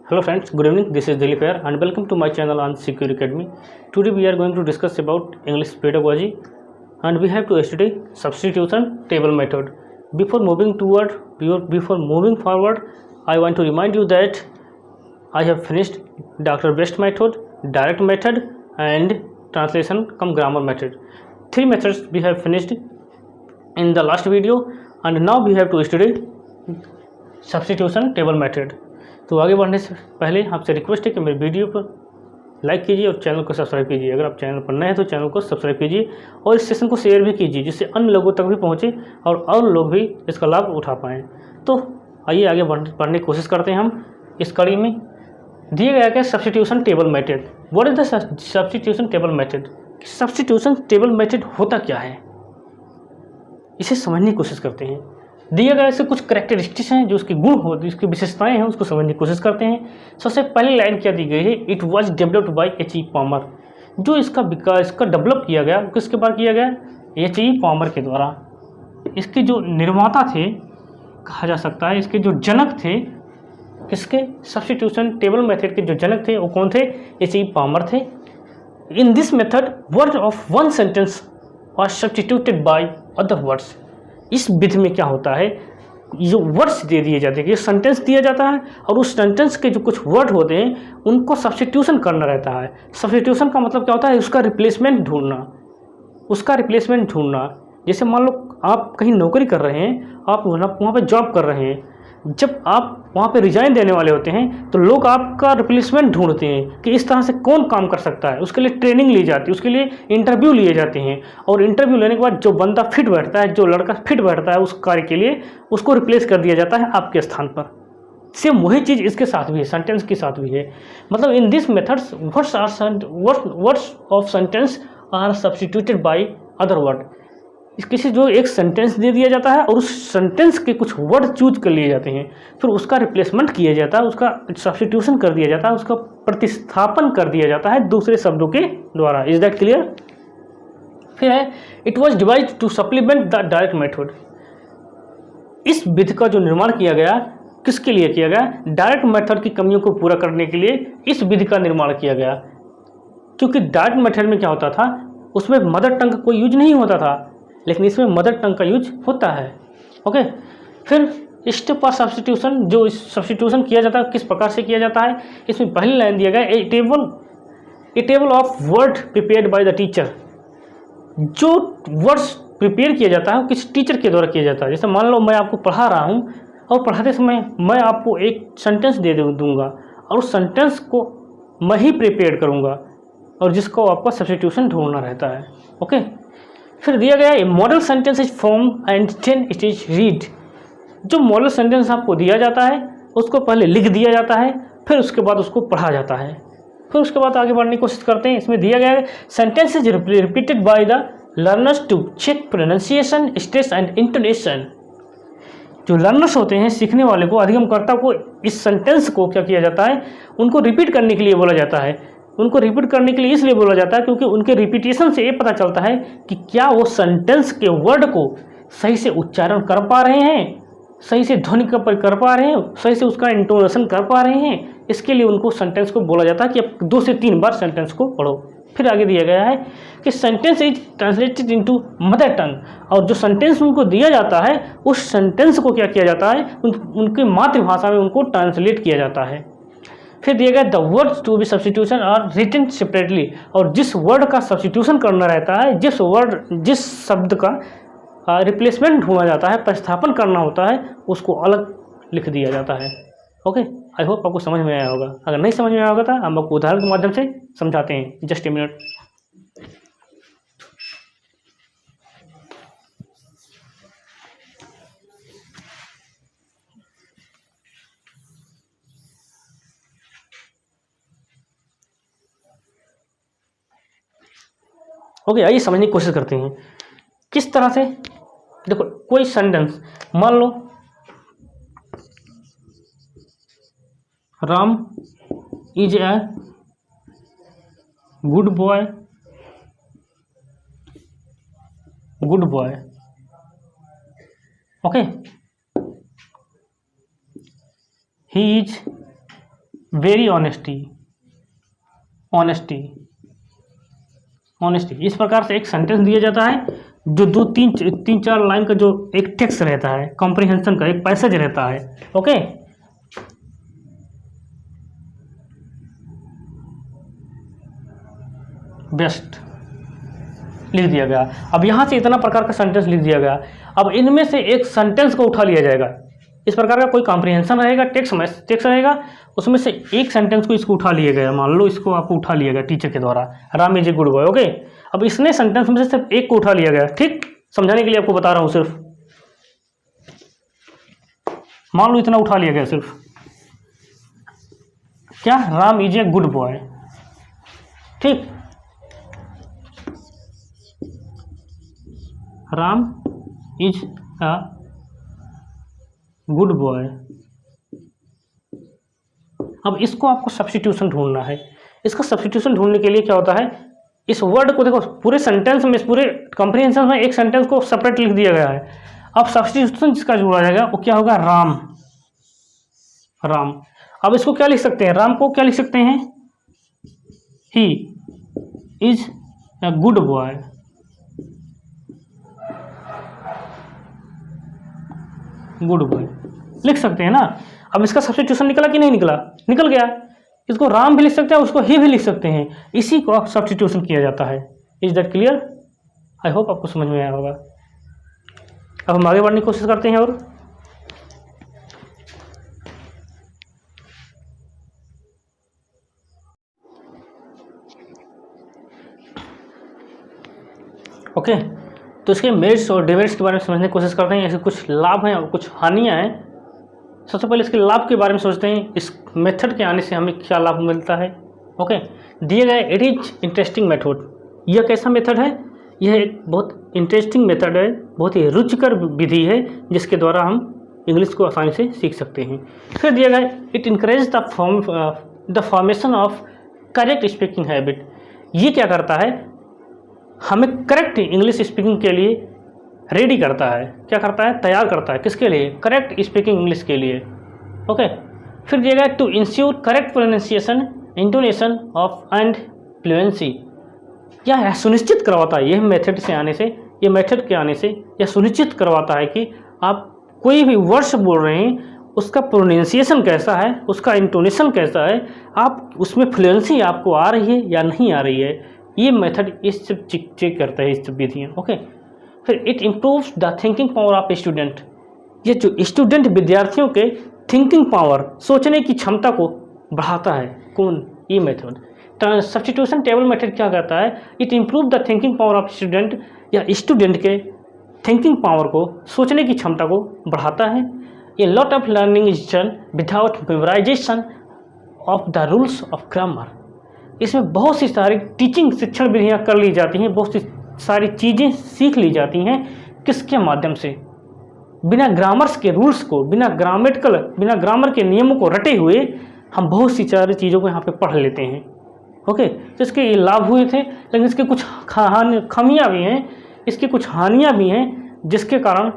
Hello friends, good evening. This is Dilip here and welcome to my channel on Secure Academy. Today we are going to discuss about English pedagogy and we have to study substitution table method. Before moving forward, I want to remind you that I have finished Dr. Best method, direct method and translation cum grammar method. Three methods we have finished in the last video and now we have to study substitution table method. तो आगे बढ़ने से पहले आपसे request है कि मेरे video पर लाइक कीजिए और चैनल को सब्सक्राइब कीजिए। अगर आप चैनल पर नए हैं तो चैनल को सब्सक्राइब कीजिए और इस सेशन को शेयर भी कीजिए जिससे अन्य लोगों तक भी पहुंचे और लोग भी इसका लाभ उठा पाएँ। तो आइए आगे बढ़ने की कोशिश करते हैं हम इस कड़ी में। दिए गया क्या substitution table method. What is the substitution table method. Substitution table method होता क्या है, इसे समझने की कोशिश करते हैं। दिए गए ऐसे कुछ करैक्टरिस्टिक्स हैं जो उसके गुण होते हैं, उसकी विशेषताएं हैं, उसको समझने की कोशिश करते हैं। सबसे पहली लाइन क्या दी गई है, it was developed by H.E. Palmer. जो इसका विकास इसका डेवलप किया गया किसके द्वारा किया गया, H.E. पामर के द्वारा। इसके जो निर्माता थे कहा जा सकता है, इसके जो जनक थे, किसके सब्स्टिट्यूशन टेबल मेथड के जो जनक थे वो कौन थे, H.E. पामर थे। In this method word of one sentence was substituted by other words. इस विधि में क्या होता है, जो वर्ड्स दे दिए जाते हैं, ये सेंटेंस दिया जाता है और उस सेंटेंस के जो कुछ वर्ड होते हैं उनको सब्स्टिट्यूशन करना रहता है। सब्स्टिट्यूशन का मतलब क्या होता है, उसका रिप्लेसमेंट ढूंढना। जैसे मान लो आप कहीं नौकरी कर रहे हैं, आप वहाँ पे जॉब कर रहे हैं, जब आप वहाँ पे रिजाइन देने वाले होते हैं तो लोग आपका रिप्लेसमेंट ढूंढते हैं कि इस तरह से कौन काम कर सकता है। उसके लिए ट्रेनिंग ली जाती है, उसके लिए इंटरव्यू लिए जाते हैं और इंटरव्यू लेने के बाद जो बंदा फिट बैठता है, जो लड़का फिट बैठता है उस कार्य के लिए, उसको रिप्लेस कर दिया जाता है आपके स्थान पर। सेम वही चीज़ इसके साथ भी है, सेंटेंस के साथ भी है। मतलब in this methods words of sentence are substituted by other word. किसी जो एक सेंटेंस दे दिया जाता है और उस सेंटेंस के कुछ वर्ड चूज कर लिए जाते हैं, फिर उसका रिप्लेसमेंट किया जाता है, उसका सब्स्टिट्यूशन कर दिया जाता है, उसका प्रतिस्थापन कर दिया जाता है दूसरे शब्दों के द्वारा। Is that clear. फिर है it was devised to supplement the direct method. इस विधि का जो निर्माण किया गया किसके लिए किया गया, डायरेक्ट मेथड की कमियों को पूरा करने के लिए इस विधि का निर्माण किया गया। क्योंकि डायरेक्ट मेथड में क्या होता था, उसमें मदर टंग का कोई यूज नहीं होता था, लेकिन इसमें मदर टंग का यूज होता है। ओके। फिर स्टेप ऑफ सब्स्टिट्यूशन, जो सब्स्टिट्यूशन किया जाता है किस प्रकार से किया जाता है, इसमें पहली लाइन दिया गया a table of word prepared by the teacher. जो वर्ड्स प्रिपेयर किया जाता है वो किस टीचर के द्वारा किया जाता है। जैसे मान लो मैं आपको पढ़ा रहा हूँ और पढ़ाते समय मैं आपको एक सेंटेंस दे दूंगा और उस सेंटेंस को मैं ही प्रिपेयर करूँगा और जिसको आपका सब्स्टिट्यूशन ढूंढना रहता है। ओके। फिर दिया गया a model sentence is form and 10 it is read. जो मॉडल सेंटेंस आपको दिया जाता है उसको पहले लिख दिया जाता है, फिर उसके बाद उसको पढ़ा जाता है, फिर उसके बाद आगे बढ़ने की कोशिश करते हैं। इसमें दिया गया है sentence is repeated by the learners to check pronunciation, stress and intonation. जो लर्नर्स होते हैं, सीखने वाले को, अधिगमकर्ता को, इस सेंटेंस को क्या किया जाता है, उनको रिपीट करने के लिए बोला जाता है। उनको रिपीट करने के लिए इसलिए बोला जाता है क्योंकि उनके रिपीटेशन से ये पता चलता है कि क्या वो सेंटेंस के वर्ड को सही से उच्चारण कर पा रहे हैं, सही से ध्वनि कर पा रहे हैं, सही से उसका इंटोनेशन कर पा रहे हैं। इसके लिए उनको सेंटेंस को बोला जाता है कि आप 2 से 3 बार सेंटेंस को पढ़ो। फिर आगे दिया गया है कि sentence is translated into mother tongue. और जो सेंटेंस उनको दिया जाता है उस सेंटेंस को क्या किया जाता है, उनकी मातृभाषा में उनको ट्रांसलेट किया जाता है। फिर दिया गया the words to be substitution are written separately. और जिस वर्ड का सब्स्टिट्यूशन करना रहता है, जिस शब्द का रिप्लेसमेंट ढूंढा जाता है, प्रतिस्थापन करना होता है, उसको अलग लिख दिया जाता है। ओके। आई होप आपको समझ में आया होगा। अगर नहीं समझ में आया होगा तो हम आपको उदाहरण के माध्यम से समझाते हैं। Just a minute. ओके, आइए समझने की कोशिश करते हैं किस तरह से। देखो कोई सेंटेंस मान लो Ram is a good boy, okay. He is very honesty, honesty, honesty. इस प्रकार से एक सेंटेंस दिया जाता है जो दो तीन चार लाइन का जो एक टेक्स्ट रहता है, कॉम्प्रिहेंशन का एक पैसेज रहता है। ओके, बेस्ट लिख दिया गया। अब यहाँ से इतना प्रकार का सेंटेंस लिख दिया गया। अब इनमें से एक सेंटेंस को उठा लिया जाएगा। इस प्रकार का कोई कॉम्प्रिहेंशन रहेगा, टेक्स्ट रहेगा, उसमें से एक सेंटेंस को इसको उठा लिया गया। मान लो इसको आपको उठा लिया गया टीचर के द्वारा, Ram is a good boy. Okay, अब इसने सेंटेंस में से सिर्फ एक को उठा लिया गया। ठीक, समझाने के लिए आपको बता रहा हूँ सिर्फ। मान लो इतना उठा लिया गया सिर्फ, क्या, Ram is a good boy. ठीक, Ram is a good boy. अब इसको आपको सब्स्टिट्यूशन ढूंढना है। इसका सब्स्टिट्यूशन ढूंढने के लिए क्या होता है, इस वर्ड को देखो, पूरे सेंटेंस में, इस पूरे कॉम्प्रिहेंशन में एक सेंटेंस को सेपरेट लिख दिया गया है। अब सब्स्टिट्यूशन जिसका जोड़ा जाएगा वो क्या होगा, राम, राम। अब इसको क्या लिख सकते हैं, राम को क्या लिख सकते हैं, he is a good boy. Good boy लिख सकते हैं ना। अब इसका सब्स्टिट्यूशन निकला कि नहीं निकला, निकल गया। इसको राम भी लिख सकते हैं, उसको ही भी लिख सकते हैं। इसी को सब्स्टिट्यूशन किया जाता है। Is that clear? I hope आपको समझ में आया होगा। अब हम आगे बढ़ने की कोशिश करते हैं। और ओके, तो इसके मेरिट्स और डिमेरिट्स के बारे में समझने की कोशिश करते हैं। ऐसे कुछ लाभ हैं और कुछ हानियां हैं। सबसे पहले इसके लाभ के बारे में सोचते हैं। इस मेथड के आने से हमें क्या लाभ मिलता है। ओके, दिए गए, इट इज इंटरेस्टिंग मेथड। यह कैसा मेथड है, यह एक बहुत इंटरेस्टिंग मेथड है, बहुत ही रुचिकर विधि है जिसके द्वारा हम इंग्लिश को आसानी से सीख सकते हैं। फिर दिया गया, it encourage the formation of correct speaking habit. ये क्या करता है, हमें करेक्ट इंग्लिश स्पीकिंग के लिए रेडी करता है। क्या करता है, तैयार करता है। किसके लिए, करेक्ट स्पीकिंग इंग्लिश के लिए। ओके, फिर दिया गया, to ensure correct pronunciation, intonation of and fluency. यह सुनिश्चित करवाता है, यह मेथड से आने से, ये मेथड के आने से यह सुनिश्चित करवाता है कि आप कोई भी वर्ड्स बोल रहे हैं उसका प्रोनाउंसिएशन कैसा है, उसका इंटोनेशन कैसा है, आप उसमें फ्लुएंसी आपको आ रही है या नहीं आ रही है। ये मेथड इस सब चेक करता है, इस सब विधियाँ। ओके, फिर it improves the thinking power of student. ये जो स्टूडेंट विद्यार्थियों के थिंकिंग पावर, सोचने की क्षमता को बढ़ाता है। कौन, ये मेथड। सब्स्टिट्यूशन टेबल मेथड क्या करता है, it improve the thinking power of student, या स्टूडेंट के थिंकिंग पावर को, सोचने की क्षमता को बढ़ाता है। A lot of learning is done without memorisation of the rules of grammar. इसमें बहुत सी सारी टीचिंग शिक्षण विधियाँ कर ली जाती हैं, बहुत सी सारी चीज़ें सीख ली जाती हैं। किसके माध्यम से, बिना ग्रामर्स के रूल्स को, बिना ग्रामर के नियमों को रटे हुए हम बहुत सी सारी चीज़ों को यहाँ पे पढ़ लेते हैं। ओके, तो इसके ये लाभ हुए थे, लेकिन इसके कुछ खामियाँ भी हैं, इसकी कुछ हानियाँ भी हैं, जिसके कारण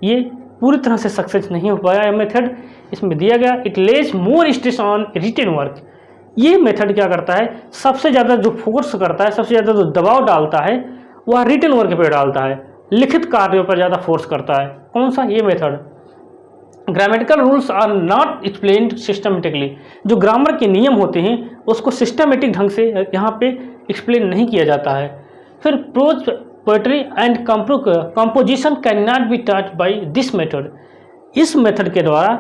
ये पूरी तरह से सक्सेस नहीं हो पाया। यह मेथड इसमें दिया गया, it lays more stress on written work. ये मेथड क्या करता है, सबसे ज़्यादा जो फोर्स करता है, सबसे ज़्यादा जो दबाव डालता है वह रिटन वर्क पे डालता है, लिखित कार्यों पर ज़्यादा फोर्स करता है। कौन सा, ये method. Grammatical rules are not explained systematically. जो ग्रामर के नियम होते हैं उसको सिस्टमेटिक ढंग से यहाँ पे एक्सप्लेन नहीं किया जाता है। फिर prose, poetry and composition can not be taught by this method. इस मेथड के द्वारा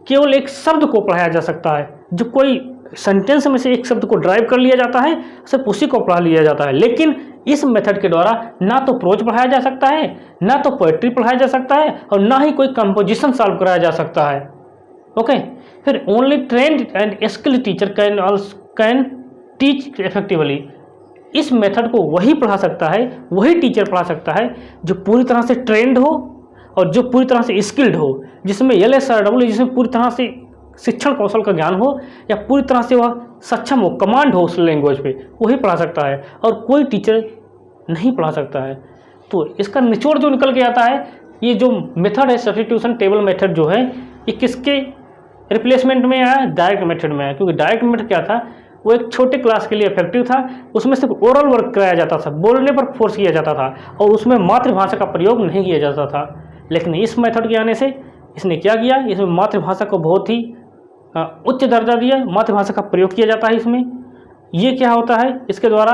केवल एक शब्द को पढ़ाया जा सकता है। जो कोई सेंटेंस में से एक शब्द को ड्राइव कर लिया जाता है, सिर्फ उसी को पढ़ा लिया जाता है। लेकिन इस मेथड के द्वारा ना तो प्रोज पढ़ाया जा सकता है, ना तो पोएट्री पढ़ाया जा सकता है, और ना ही कोई कंपोजिशन सॉल्व कराया जा सकता है। ओके, फिर only trend and skilled teacher can teach effectively. इस मेथड को वही पढ़ा सकता है, वही टीचर पढ़ा सकता है जो पूरी तरह से ट्रेंड हो और जो पूरी तरह से स्किल्ड हो, जिसमें LSRW, जिसमें पूरी तरह से शिक्षण कौशल का ज्ञान हो, या पूरी तरह से वह सक्षम हो, कमांड हो उस लैंग्वेज पे, वही पढ़ा सकता है, और कोई टीचर नहीं पढ़ा सकता है। तो इसका निचोड़ जो निकल के आता है, ये जो मेथड है सब्स्टिट्यूशन टेबल मेथड जो है, ये किसके रिप्लेसमेंट में आया, डायरेक्ट मेथड में आया। क्योंकि डायरेक्ट मेथड क्या था, वो एक छोटे क्लास के लिए इफेक्टिव था, उसमें सिर्फ ओरल वर्क कराया जाता था, बोलने पर फोर्स किया जाता था और उसमें मातृभाषा का प्रयोग नहीं किया जाता था। लेकिन इस मेथड के आने से इसने क्या किया, इसमें मातृभाषा को बहुत ही उच्च दर्जा दिया, मातृभाषा का प्रयोग किया जाता है इसमें। ये क्या होता है, इसके द्वारा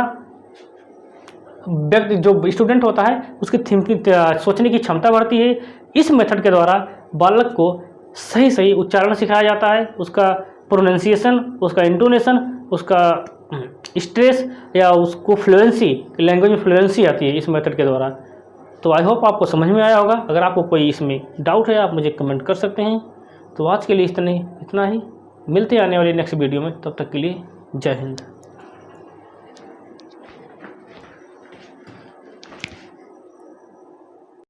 व्यक्ति जो स्टूडेंट होता है उसकी थिंकिंग, सोचने की क्षमता बढ़ती है। इस मेथड के द्वारा बालक को सही सही उच्चारण सिखाया जाता है, उसका प्रोनाउंसिएशन, उसका इंटोनेशन, उसका स्ट्रेस या उसको फ्लुएंसी, लैंग्वेज में फ्लुएंसी आती है इस मेथड के द्वारा। तो आई होप आपको समझ में आया होगा। अगर आपको कोई इसमें डाउट है आप मुझे कमेंट कर सकते हैं। तो आज के लिए इतना ही, मिलते हैं आने वाली नेक्स्ट वीडियो में। तब तक के लिए जय हिंद।